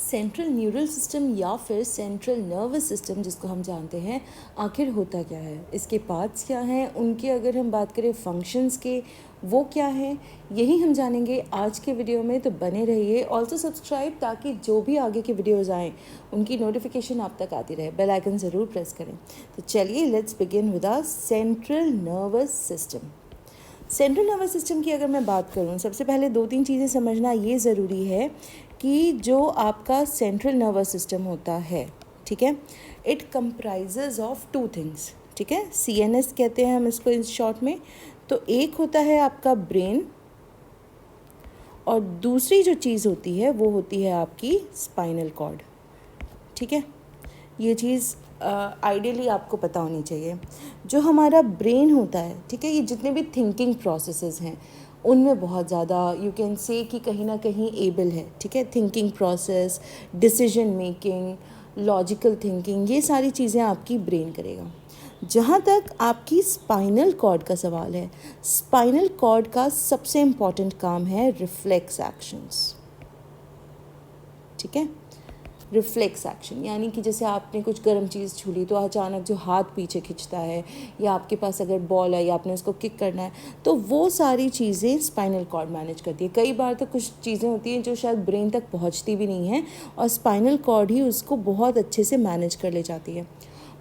Central neural system या फिर central nervous system जिसको हम जानते हैं, आखिर होता क्या है, इसके पार्ट्स क्या हैं, उनके अगर हम बात करें फंक्शंस के, वो क्या हैं, यही हम जानेंगे आज के वीडियो में। तो बने रहिए, ऑल्सो सब्सक्राइब, ताकि जो भी आगे के वीडियोज़ आएँ उनकी नोटिफिकेशन आप तक आती रहे। बेल आइकन ज़रूर प्रेस करें। तो चलिए let's begin with our central nervous system. Central nervous system की अगर मैं बात करूं, सबसे पहले दो तीन चीज़ें समझना ये ज़रूरी है कि जो आपका सेंट्रल नर्वस सिस्टम होता है, ठीक है, it comprises of two things, ठीक है। CNS कहते हैं हम इसको इन शॉर्ट में। तो एक होता है आपका ब्रेन, और दूसरी जो चीज़ होती है वो होती है आपकी स्पाइनल कॉर्ड, ठीक है। ये चीज़ आइडियली आपको पता होनी चाहिए। जो हमारा ब्रेन होता है, ठीक है, ये जितने भी थिंकिंग प्रोसेसेस हैं उनमें बहुत ज़्यादा यू कैन से कि कहीं ना कहीं एबल है, ठीक है। Thinking process, decision making, logical thinking, ये सारी चीज़ें आपकी ब्रेन करेगा। जहाँ तक आपकी स्पाइनल कॉर्ड का सवाल है, स्पाइनल कॉर्ड का सबसे इम्पॉर्टेंट काम है रिफ्लेक्स एक्शंस, ठीक है। रिफ्लेक्स एक्शन यानी कि जैसे आपने कुछ गर्म चीज़ छू ली तो अचानक जो हाथ पीछे खिंचता है, या आपके पास अगर बॉल है या आपने उसको किक करना है, तो वो सारी चीज़ें स्पाइनल कॉर्ड मैनेज करती है। कई बार तो कुछ चीज़ें होती हैं जो शायद ब्रेन तक पहुंचती भी नहीं हैं, और स्पाइनल कॉर्ड ही उसको बहुत अच्छे से मैनेज कर ले जाती है।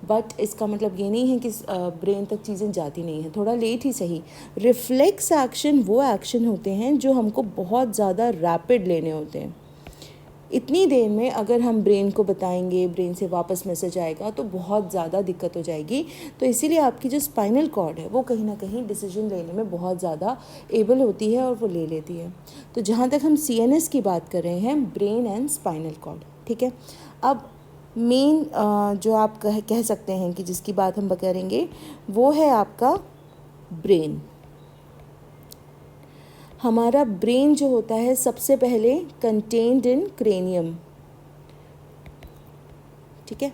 बट इसका मतलब ये नहीं है कि ब्रेन तक चीज़ें जाती नहीं हैं, थोड़ा लेट ही सही। रिफ्लेक्स एक्शन वो एक्शन होते हैं जो हमको बहुत ज़्यादा रैपिड लेने होते हैं। इतनी देर में अगर हम ब्रेन को बताएंगे, ब्रेन से वापस मैसेज आएगा तो बहुत ज़्यादा दिक्कत हो जाएगी। तो इसीलिए आपकी जो स्पाइनल कॉर्ड है वो कहीं ना कहीं डिसीजन लेने में बहुत ज़्यादा एबल होती है और वो ले लेती है। तो जहाँ तक हम CNS की बात कर रहे हैं, ब्रेन एंड स्पाइनल कॉर्ड, ठीक है। अब मेन जो आप कह सकते हैं कि जिसकी बात हम करेंगे वो है आपका ब्रेन। हमारा ब्रेन जो होता है सबसे पहले कंटेन्ड इन क्रेनियम, ठीक है।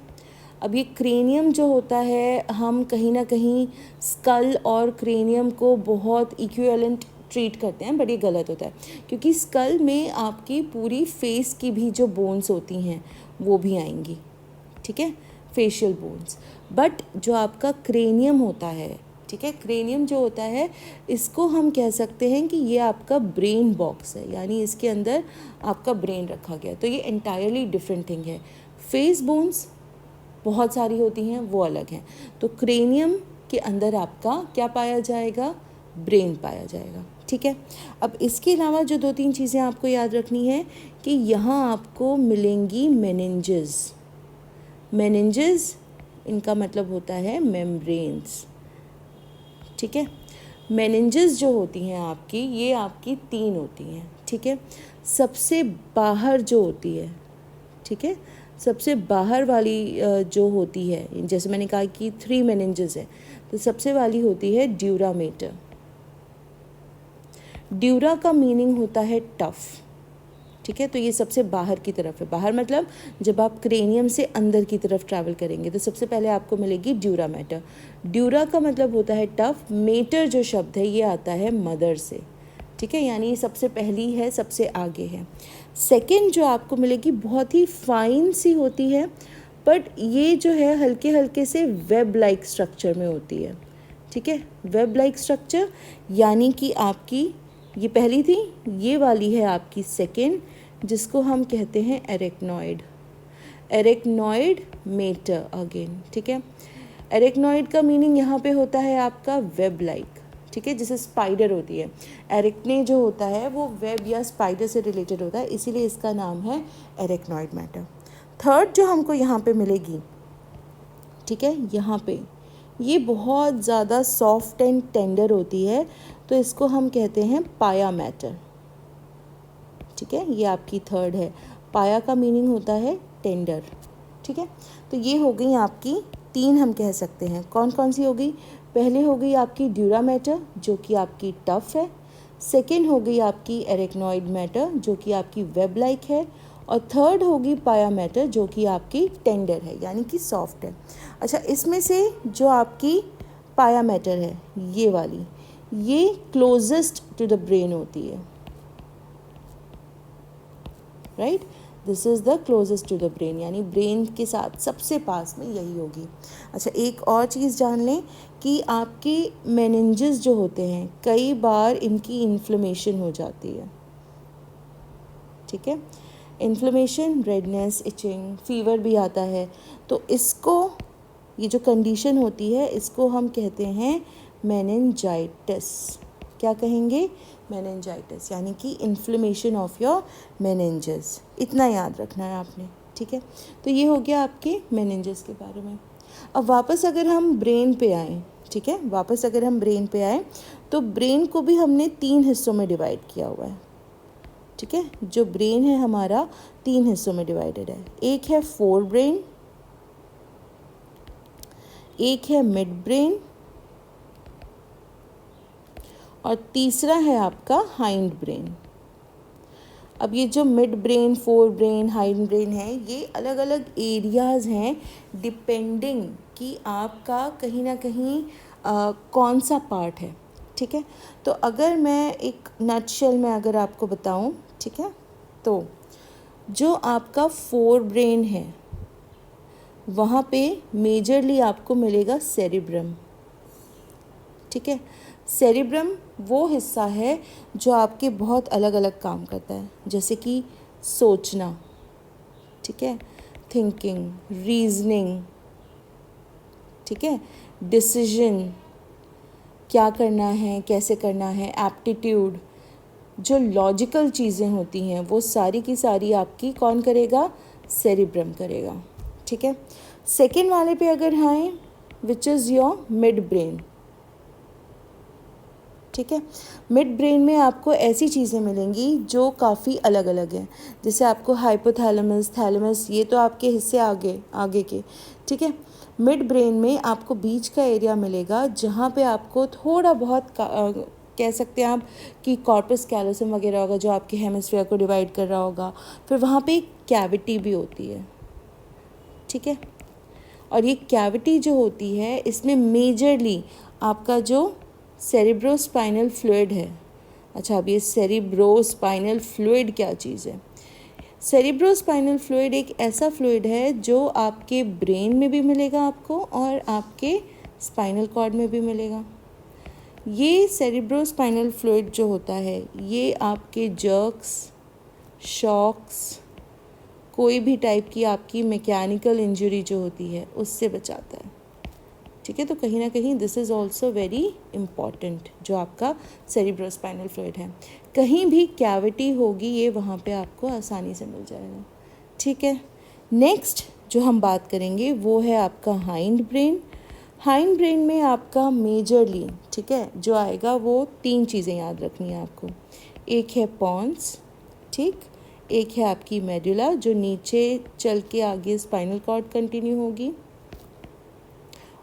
अब ये क्रेनियम जो होता है, हम कहीं ना कहीं स्कल और क्रेनियम को बहुत इक्विवेलेंट ट्रीट करते हैं, बट ये गलत होता है, क्योंकि स्कल में आपकी पूरी फेस की भी जो बोन्स होती हैं वो भी आएंगी, ठीक है, फेशियल बोन्स। बट जो आपका क्रेनियम होता है, ठीक है, क्रेनियम जो होता है, इसको हम कह सकते हैं कि ये आपका ब्रेन बॉक्स है, यानी इसके अंदर आपका ब्रेन रखा गया। तो ये एंटायरली डिफरेंट थिंग है। फेस बोन्स बहुत सारी होती हैं, वो अलग हैं। तो क्रेनियम के अंदर आपका क्या पाया जाएगा? ब्रेन पाया जाएगा, ठीक है। अब इसके अलावा जो दो तीन चीज़ें आपको याद रखनी है कि यहाँ आपको मिलेंगी मेनिंजेस। मेनिंजेस इनका मतलब होता है मेम्ब्रेन्स, ठीक है। मेनिंजेस जो होती हैं आपकी, ये आपकी 3 होती हैं, ठीक है। सबसे बाहर जो होती है, ठीक है, सबसे बाहर वाली जो होती है, जैसे मैंने कहा कि 3 मेनिंजेस है, तो सबसे वाली होती है ड्यूरा मेटर। ड्यूरा का मीनिंग होता है टफ, ठीक है। तो ये सबसे बाहर की तरफ है। बाहर मतलब जब आप क्रेनियम से अंदर की तरफ ट्रैवल करेंगे तो सबसे पहले आपको मिलेगी ड्यूरा मैटर। ड्यूरा का मतलब होता है टफ। मेटर जो शब्द है ये आता है मदर से, ठीक है, यानी ये सबसे पहली है, सबसे आगे है। सेकंड जो आपको मिलेगी बहुत ही फाइन सी होती है, बट ये जो है हल्के हल्के से वेब लाइक स्ट्रक्चर में होती है, ठीक है। वेब लाइक स्ट्रक्चर यानी कि आपकी ये पहली थी, ये वाली है आपकी सेकंड, जिसको हम कहते हैं एरेक्नॉइड। एरेक्नॉइड मेटर अगेन, ठीक है। एरेक्नॉइड का मीनिंग यहाँ पे होता है आपका वेब लाइक, ठीक है, जैसे स्पाइडर होती है। एरेक्ने जो होता है वो वेब या स्पाइडर से रिलेटेड होता है, इसीलिए इसका नाम है एरेक्नॉइड मैटर। थर्ड जो हमको यहाँ पे मिलेगी, ठीक है, यहाँ पे ये बहुत ज़्यादा सॉफ्ट एंड टेंडर होती है, तो इसको हम कहते हैं पाया मैटर, ठीक है। ये आपकी थर्ड है। पाया का मीनिंग होता है टेंडर, ठीक है। तो ये हो गई आपकी 3, हम कह सकते हैं। कौन कौन सी हो गई? पहले हो गई आपकी ड्यूरा मैटर जो कि आपकी टफ है। सेकेंड हो गई आपकी एरेक्नॉइड मैटर जो कि आपकी वेब लाइक है। और थर्ड होगी पाया मैटर जो कि आपकी टेंडर है, यानी कि सॉफ्ट है। अच्छा, इसमें से जो आपकी पाया मैटर है ये वाली, ये क्लोजेस्ट टू द ब्रेन होती है, right. This is the closest to the brain, यानी ब्रेन के साथ सबसे पास में यही होगी। अच्छा, एक और चीज़ जान लें कि आपके मेनिंजेस जो होते हैं कई बार इनकी इन्फ्लेमेशन हो जाती है, ठीक है। इन्फ्लेमेशन, रेडनेस, इचिंग, फीवर भी आता है। तो इसको, ये जो कंडीशन होती है इसको हम कहते हैं मेनिंजाइटिस। क्या कहेंगे? मेनिंजाइटिस, यानी कि इन्फ्लेमेशन ऑफ योर मेनिंजेस। इतना याद रखना है आपने, ठीक है। तो ये हो गया आपके मेनिंजेस के बारे में। अब वापस अगर हम ब्रेन पे आएँ, ठीक है, वापस अगर हम ब्रेन पे आएँ तो ब्रेन को भी हमने 3 हिस्सों में डिवाइड किया हुआ है, ठीक है। जो ब्रेन है हमारा 3 हिस्सों में डिवाइडेड है। एक है फोर ब्रेन, एक है मिड ब्रेन, और तीसरा है आपका हाइंड ब्रेन। अब ये जो mid brain, fore brain, hind brain है, ये अलग अलग एरियाज़ हैं डिपेंडिंग कि आपका कहीं ना कहीं कौन सा पार्ट है, ठीक है। तो अगर मैं एक नटशेल में अगर आपको बताऊं, ठीक है, तो जो आपका फोर ब्रेन है वहाँ पे मेजरली आपको मिलेगा सेरिब्रम, ठीक है। सेरिब्रम वो हिस्सा है जो आपके बहुत अलग अलग काम करता है, जैसे कि सोचना, ठीक है, थिंकिंग, रीजनिंग, ठीक है, डिसीजन, क्या करना है, कैसे करना है, एप्टीट्यूड, जो लॉजिकल चीज़ें होती हैं वो सारी की सारी आपकी कौन करेगा? सेरिब्रम करेगा, ठीक है। सेकेंड वाले पे अगर आए, which is your mid brain, ठीक है। मिड ब्रेन में आपको ऐसी चीज़ें मिलेंगी जो काफ़ी अलग अलग हैं, जैसे आपको हाइपोथैलेमस, थैलेमस, ये तो आपके हिस्से आगे आगे के, ठीक है। मिड ब्रेन में आपको बीच का एरिया मिलेगा जहाँ पे आपको थोड़ा बहुत कह सकते हैं आप कि कॉर्पस कैलोसम वगैरह होगा जो आपके हेमिस्फीयर को डिवाइड कर रहा होगा। फिर वहाँ पे एक कैविटी भी होती है, ठीक है। और ये कैविटी जो होती है इसमें मेजरली आपका जो सेरिब्रोस्पाइनल फ्लूइड है। अच्छा, अब ये सेरिब्रोस्पाइनल फ्लूइड क्या चीज़ है? सेरिब्रोस्पाइनल फ्लूइड एक ऐसा फ्लूइड है जो आपके ब्रेन में भी मिलेगा आपको और आपके स्पाइनल कॉर्ड में भी मिलेगा। ये सेरिब्रोस्पाइनल फ्लूइड जो होता है ये आपके जर्क्स, शॉक्स, कोई भी टाइप की आपकी मैकेनिकल इंजरी जो होती है उससे बचाता है, ठीक है। तो कहीं ना कहीं this is also very important, जो आपका सेरिब्रोस्पाइनल फ्लूइड है। कहीं भी कैविटी होगी ये वहाँ पे आपको आसानी से मिल जाएगा, ठीक है। नेक्स्ट जो हम बात करेंगे वो है आपका हाइंड ब्रेन। हाइंड ब्रेन में आपका मेजरली, ठीक है, जो आएगा वो 3 चीज़ें याद रखनी है आपको। एक है पॉन्स, ठीक, एक है आपकी मेडुला जो नीचे चल के आगे स्पाइनल कॉर्ड कंटिन्यू होगी,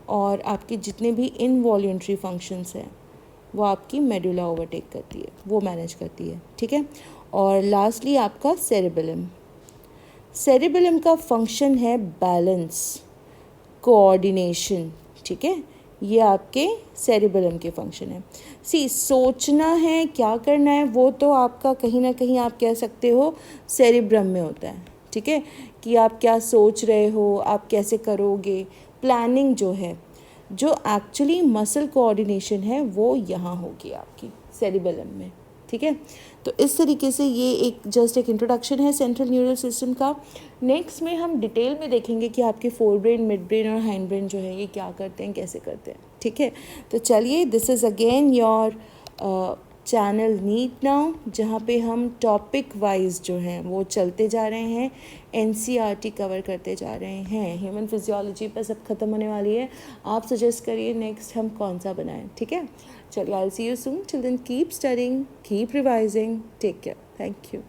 और आपके जितने भी इनवॉल्यूंटरी फंक्शंस हैं वो आपकी मेडुला ओवरटेक करती है, वो मैनेज करती है, ठीक है। और लास्टली आपका सेरिबेलम। सेरिबेलम का फंक्शन है बैलेंस, कोऑर्डिनेशन, ठीक है। ये आपके सेरिबेलम के फंक्शन है। सोचना है, क्या करना है, वो तो आपका कहीं ना कहीं आप कह सकते हो सेरिब्रम में होता है, ठीक है, कि आप क्या सोच रहे हो, आप कैसे करोगे, प्लानिंग जो है। जो एक्चुअली मसल कोऑर्डिनेशन है वो यहाँ होगी आपकी सेरिबेलम में, ठीक है। तो इस तरीके से ये एक जस्ट एक इंट्रोडक्शन है सेंट्रल न्यूरल सिस्टम का। नेक्स्ट में हम डिटेल में देखेंगे कि आपके फोर ब्रेन, मिड ब्रेन और हाइंड ब्रेन जो है ये क्या करते हैं, कैसे करते हैं, ठीक है। तो चलिए, this is again your channel NEET now, जहाँ पे हम टॉपिक वाइज जो हैं वो चलते जा रहे हैं, एनसीईआरटी कवर करते जा रहे हैं। ह्यूमन फिजियोलॉजी पर सब खत्म होने वाली है। आप सजेस्ट करिए नेक्स्ट हम कौन सा बनाएं, ठीक है। चलिए, I will see you soon, till then keep studying, keep revising, take care, thank you.